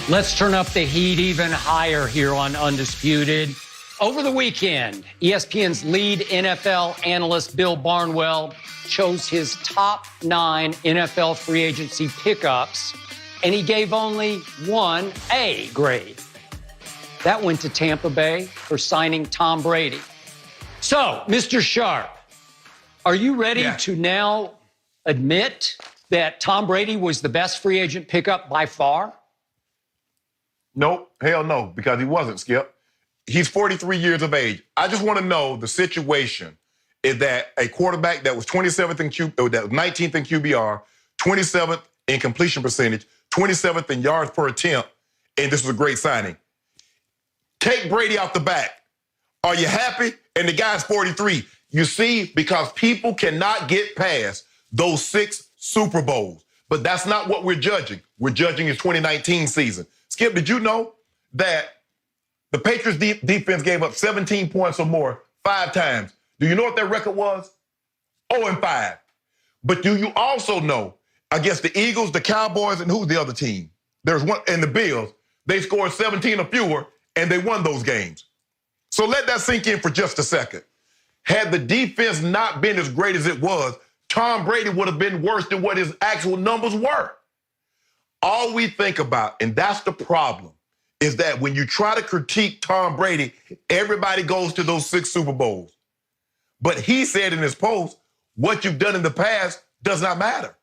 Let's turn up the heat even higher here on Undisputed. Over the weekend, ESPN's lead NFL analyst Bill Barnwell chose his top 9 NFL free agency pickups, and he gave only one A grade. That went to Tampa Bay for signing Tom Brady. So, Mr. Sharp, are you ready to now admit that Tom Brady was the best free agent pickup by far? Nope, hell no, because he wasn't, Skip. He's 43 years of age. I just want to know the situation is that a quarterback that was 27th in that was 19th in QBR, 27th in completion percentage, 27th in yards per attempt, and this was a great signing. Take Brady off the back. Are you happy? And the guy's 43. You see, because people cannot get past those 6 Super Bowls. But that's not what we're judging. We're judging his 2019 season. Skip, did you know that the Patriots defense gave up 17 points or more 5 times? Do you know what their record was? 0-5. But do you also know against the Eagles, the Cowboys, and who's the other team? There's one, and the Bills, they scored 17 or fewer, and they won those games. So let that sink in for just a second. Had the defense not been as great as it was, Tom Brady would have been worse than what his actual numbers were. All we think about, and that's the problem, is that when you try to critique Tom Brady, everybody goes to those 6 Super Bowls. But he said in his post, what you've done in the past does not matter.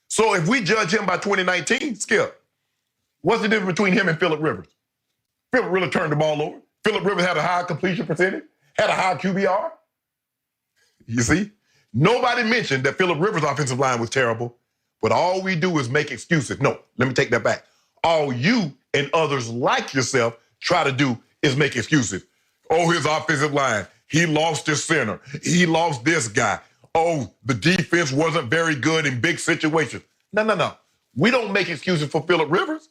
So if we judge him by 2019, Skip, what's the difference between him and Phillip Rivers? Phillip really turned the ball over. Phillip Rivers had a high completion percentage, had a high QBR. You see? Nobody mentioned that Phillip Rivers' offensive line was terrible, but all we do is make excuses. No, let me take that back. All you and others like yourself try to do is make excuses. Oh, his offensive line, he lost his center. He lost this guy. Oh, the defense wasn't very good in big situations. No. We don't make excuses for Phillip Rivers.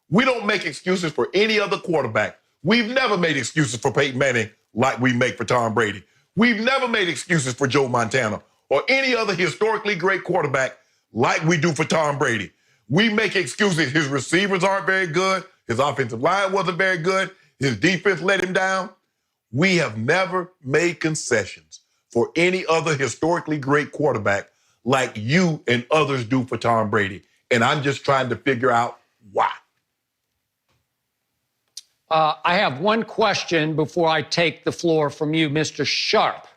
We don't make excuses for any other quarterback. We've never made excuses for Peyton Manning like we make for Tom Brady. We've never made excuses for Joe Montana or any other historically great quarterback like we do for Tom Brady. We make excuses. His receivers aren't very good. His offensive line wasn't very good. His defense let him down. We have never made concessions for any other historically great quarterback like you and others do for Tom Brady. And I'm just trying to figure out why. I have one question before I take the floor from you, Mr. Sharp.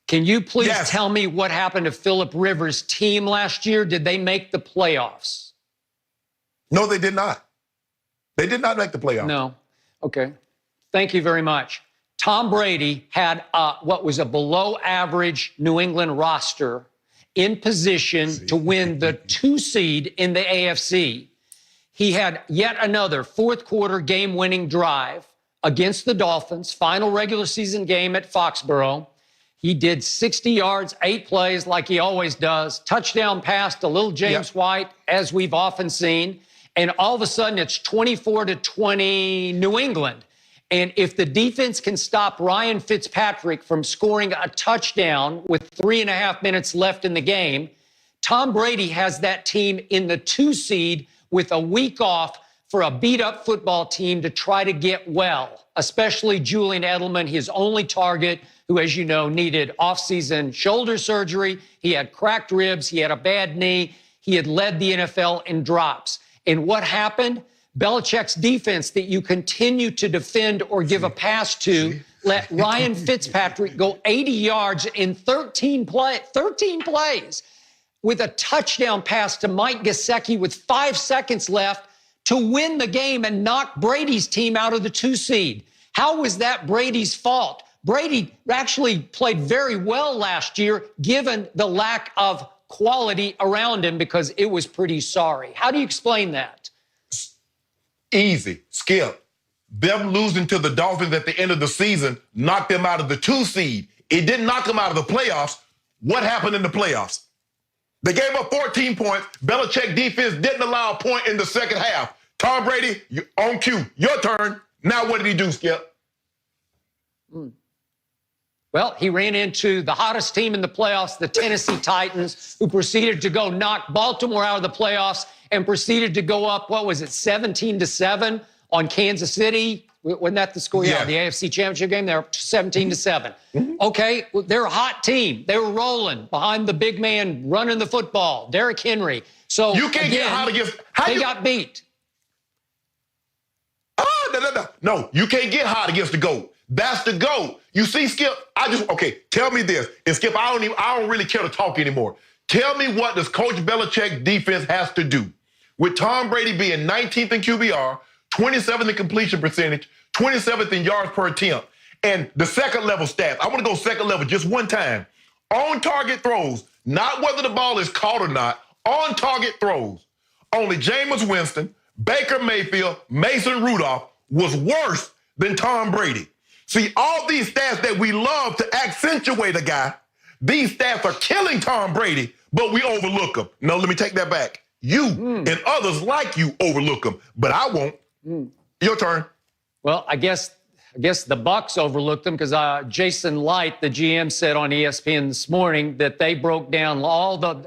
Can you please tell me what happened to Phillip Rivers' team last year? Did they make the playoffs? No, they did not. They did not make the playoffs. No. Okay. Thank you very much. Tom Brady had what was a below-average New England roster in position to win the 2 seed in the AFC. He had yet another fourth-quarter game-winning drive against the Dolphins, final regular season game at Foxborough. He did 60 yards, 8 plays like he always does, touchdown pass to little James White, as we've often seen, and all of a sudden it's 24-20 New England. And if the defense can stop Ryan Fitzpatrick from scoring a touchdown with 3.5 minutes left in the game, Tom Brady has that team in the 2 seed with a week off for a beat-up football team to try to get well, especially Julian Edelman, his only target, who, as you know, needed off-season shoulder surgery. He had cracked ribs. He had a bad knee. He had led the NFL in drops. And what happened? Belichick's defense that you continue to defend or give a pass to let Ryan Fitzpatrick go 80 yards in 13 plays with a touchdown pass to Mike Gesicki with 5 seconds left to win the game and knock Brady's team out of the 2 seed. How was that Brady's fault? Brady actually played very well last year, given the lack of quality around him, because it was pretty sorry. How do you explain that? Easy. Skip. Them losing to the Dolphins at the end of the season knocked them out of the 2 seed. It didn't knock them out of the playoffs. What happened in the playoffs? They gave up 14 points. Belichick defense didn't allow a point in the second half. Tom Brady, on cue. Your turn. Now what did he do, Skip? Well, he ran into the hottest team in the playoffs, the Tennessee Titans, who proceeded to go knock Baltimore out of the playoffs and proceeded to go up, 17-7 on Kansas City. Wasn't that the score? Yeah, the AFC Championship game. They're 17-7. Okay, well, they're a hot team. They were rolling behind the big man running the football, Derrick Henry. So you can't get hot against. They got beat. No, you can't get hot against the GOAT. That's the GOAT. You see, Skip, tell me this. And Skip, I don't really care to talk anymore. Tell me what does Coach Belichick defense has to do with Tom Brady being 19th in QBR, 27th in completion percentage, 27th in yards per attempt, and the second level stats. I want to go second level just one time. On target throws, not whether the ball is caught or not, on target throws. Only Jameis Winston, Baker Mayfield, Mason Rudolph was worse than Tom Brady. See, all these stats that we love to accentuate a guy, these stats are killing Tom Brady, but we overlook them. No, let me take that back. You and others like you overlook them, but I won't. Your turn. Well, I guess the Bucs overlooked them because Jason Light, the GM, said on ESPN this morning that they broke down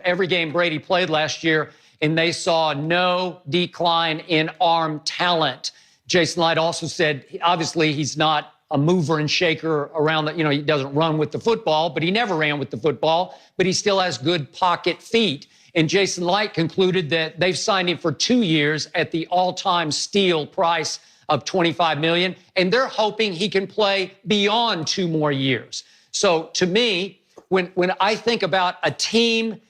every game Brady played last year, and they saw no decline in arm talent. Jason Light also said, obviously, he's not a mover and shaker around he doesn't run with the football, but he never ran with the football, but he still has good pocket feet. And Jason Light concluded that they've signed him for 2 years at the all-time steal price of $25 million, and they're hoping he can play beyond 2 more years. So to me, when I think about a team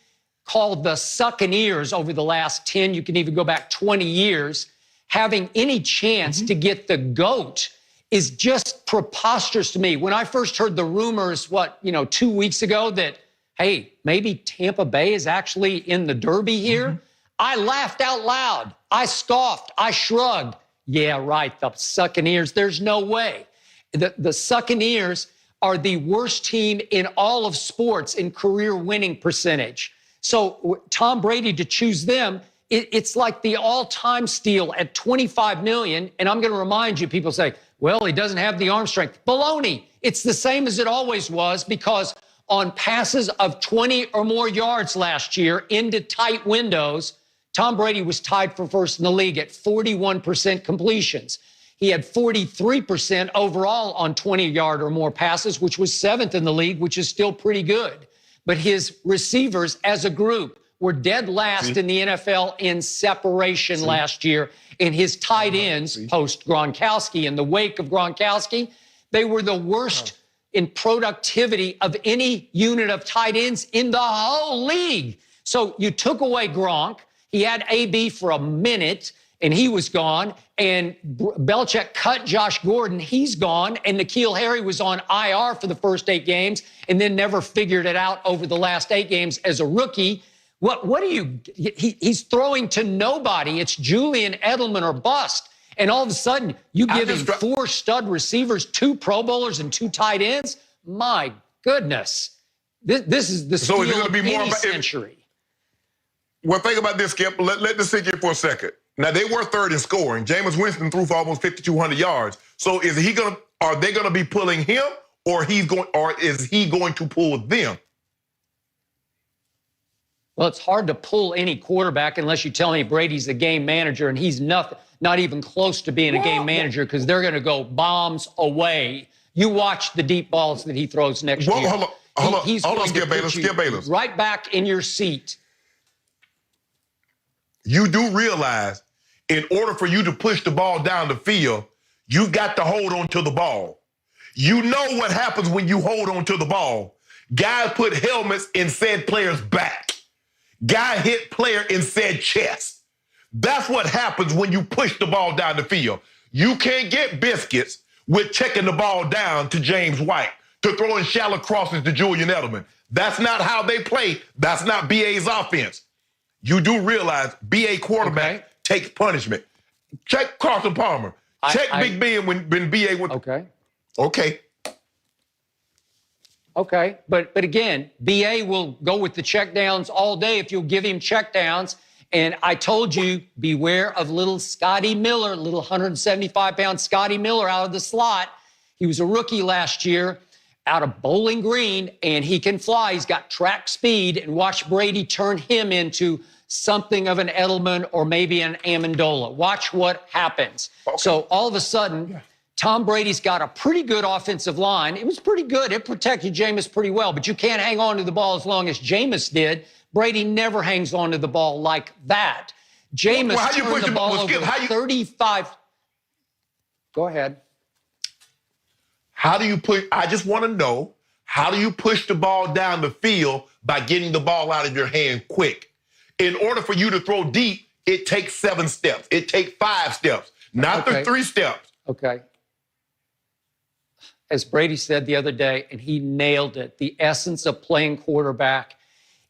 called the Succaneers over the last 10, you can even go back 20 years, having any chance to get the GOAT is just preposterous to me. When I first heard the rumors, 2 weeks ago that, hey, maybe Tampa Bay is actually in the Derby here, I laughed out loud. I scoffed. I shrugged. Yeah, right, the Succaneers. There's no way. The Succaneers are the worst team in all of sports in career winning percentage. So Tom Brady, to choose them, it's like the all-time steal at $25 million. And I'm going to remind you, people say, well, he doesn't have the arm strength. Baloney. It's the same as it always was, because on passes of 20 or more yards last year into tight windows, Tom Brady was tied for first in the league at 41% completions. He had 43% overall on 20-yard or more passes, which was 7th in the league, which is still pretty good. But his receivers as a group were dead last in the NFL in separation last year. And his tight ends, post Gronkowski, in the wake of Gronkowski, they were the worst in productivity of any unit of tight ends in the whole league. So you took away Gronk. He had AB for a minute, and he was gone. And Belichick cut Josh Gordon. He's gone. And N'Keal Harry was on IR for the first 8 games and then never figured it out over the last 8 games as a rookie. He's throwing to nobody. It's Julian Edelman or bust. And all of a sudden, you give him 4 stud receivers, 2 Pro Bowlers, and 2 tight ends? My goodness. This is the steal of any century. Well, think about this, Skip. Let this sink in for a second. Now, they were 3rd in scoring. Jameis Winston threw for almost 5,200 yards. So are they going to be pulling him, or is he going to pull them? Well, it's hard to pull any quarterback unless you tell me Brady's the game manager, and he's not even close to being a game manager, because they're going to go bombs away. You watch the deep balls that he throws next year. Hold on, Skip Bayless. Right back in your seat. You do realize, in order for you to push the ball down the field, you got to hold on to the ball. You know what happens when you hold on to the ball. Guys put helmets in said player's back. Guy hit player in said chest. That's what happens when you push the ball down the field. You can't get biscuits with checking the ball down to James White, to throwing shallow crosses to Julian Edelman. That's not how they play. That's not BA's offense. You do realize BA quarterback takes punishment. Check Carson Palmer. Check Big Ben when BA went. Okay, but again, BA will go with the checkdowns all day if you'll give him checkdowns. And I told you, beware of little Scotty Miller, little 175-pound Scotty Miller out of the slot. He was a rookie last year. out of Bowling Green, and he can fly. He's got track speed, and watch Brady turn him into something of an Edelman or maybe an Amendola. Watch what happens. Okay. So all of a sudden, Tom Brady's got a pretty good offensive line. It was pretty good. It protected Jameis pretty well, but you can't hang on to the ball as long as Jameis did. Brady never hangs on to the ball like that. Jameis turned the ball over 35. Go ahead. How do you push? I just want to know, how do you push the ball down the field by getting the ball out of your hand quick? In order for you to throw deep, it takes 7 steps. It takes 5 steps, not the 3 steps. Okay. As Brady said the other day, and he nailed it, the essence of playing quarterback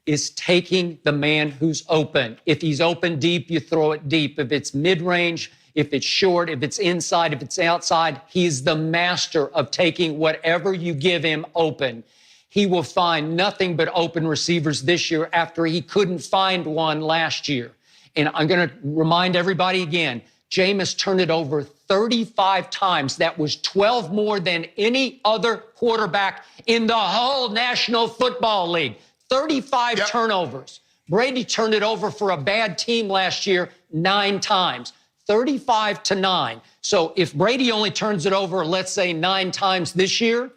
is taking the man who's open. If he's open deep, you throw it deep. If it's mid-range, if it's short, if it's inside, if it's outside, he's the master of taking whatever you give him open. He will find nothing but open receivers this year after he couldn't find one last year. And I'm going to remind everybody again, Jameis turned it over 35 times. That was 12 more than any other quarterback in the whole National Football League. 35 turnovers. Brady turned it over for a bad team last year 9 times. 35-9. So if Brady only turns it over, let's say 9 times this year,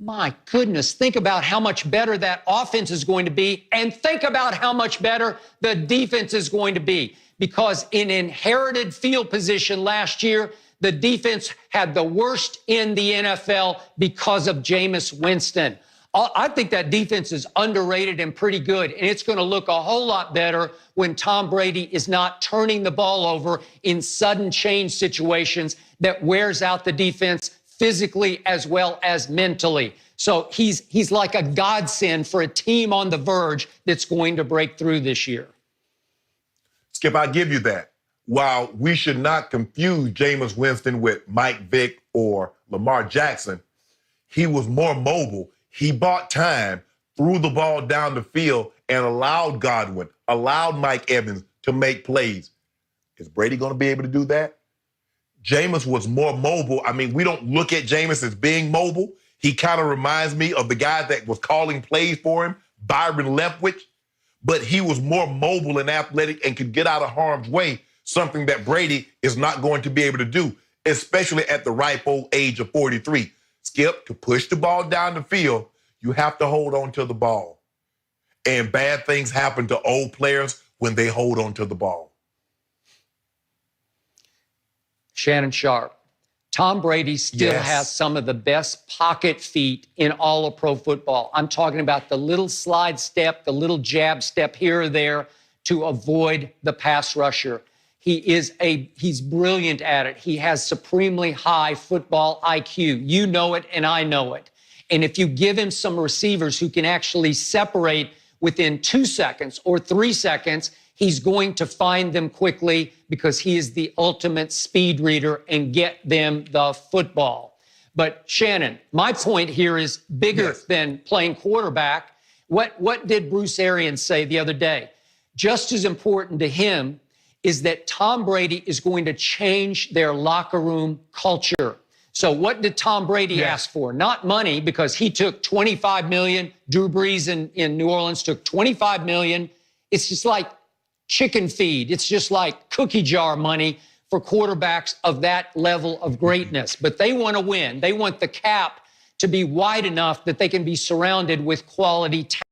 my goodness, think about how much better that offense is going to be, and think about how much better the defense is going to be. Because in inherited field position last year, the defense had the worst in the NFL because of Jameis Winston. I think that defense is underrated and pretty good, and it's going to look a whole lot better when Tom Brady is not turning the ball over in sudden change situations that wears out the defense physically as well as mentally. So he's like a godsend for a team on the verge that's going to break through this year. Skip, I'll give you that. While we should not confuse Jameis Winston with Mike Vick or Lamar Jackson, he was more mobile. He bought time, threw the ball down the field, and allowed Godwin, allowed Mike Evans to make plays. Is Brady going to be able to do that? Jameis was more mobile. I mean, we don't look at Jameis as being mobile. He kind of reminds me of the guy that was calling plays for him, Byron Leftwich. But he was more mobile and athletic and could get out of harm's way, something that Brady is not going to be able to do, especially at the ripe old age of 43. Skip, to push the ball down the field, you have to hold on to the ball. And bad things happen to old players when they hold on to the ball. Shannon Sharp, Tom Brady still has some of the best pocket feet in all of pro football. I'm talking about the little slide step, the little jab step here or there to avoid the pass rusher. He's brilliant at it. He has supremely high football IQ. You know it, and I know it. And if you give him some receivers who can actually separate within 2 seconds or 3 seconds, he's going to find them quickly because he is the ultimate speed reader and get them the football. But Shannon, my point here is bigger than playing quarterback. What did Bruce Arians say the other day? Just as important to him is that Tom Brady is going to change their locker room culture. So what did Tom Brady ask for? Not money, because he took $25 million. Drew Brees in New Orleans took $25 million. It's just like chicken feed. It's just like cookie jar money for quarterbacks of that level of greatness. But they want to win. They want the cap to be wide enough that they can be surrounded with quality talent.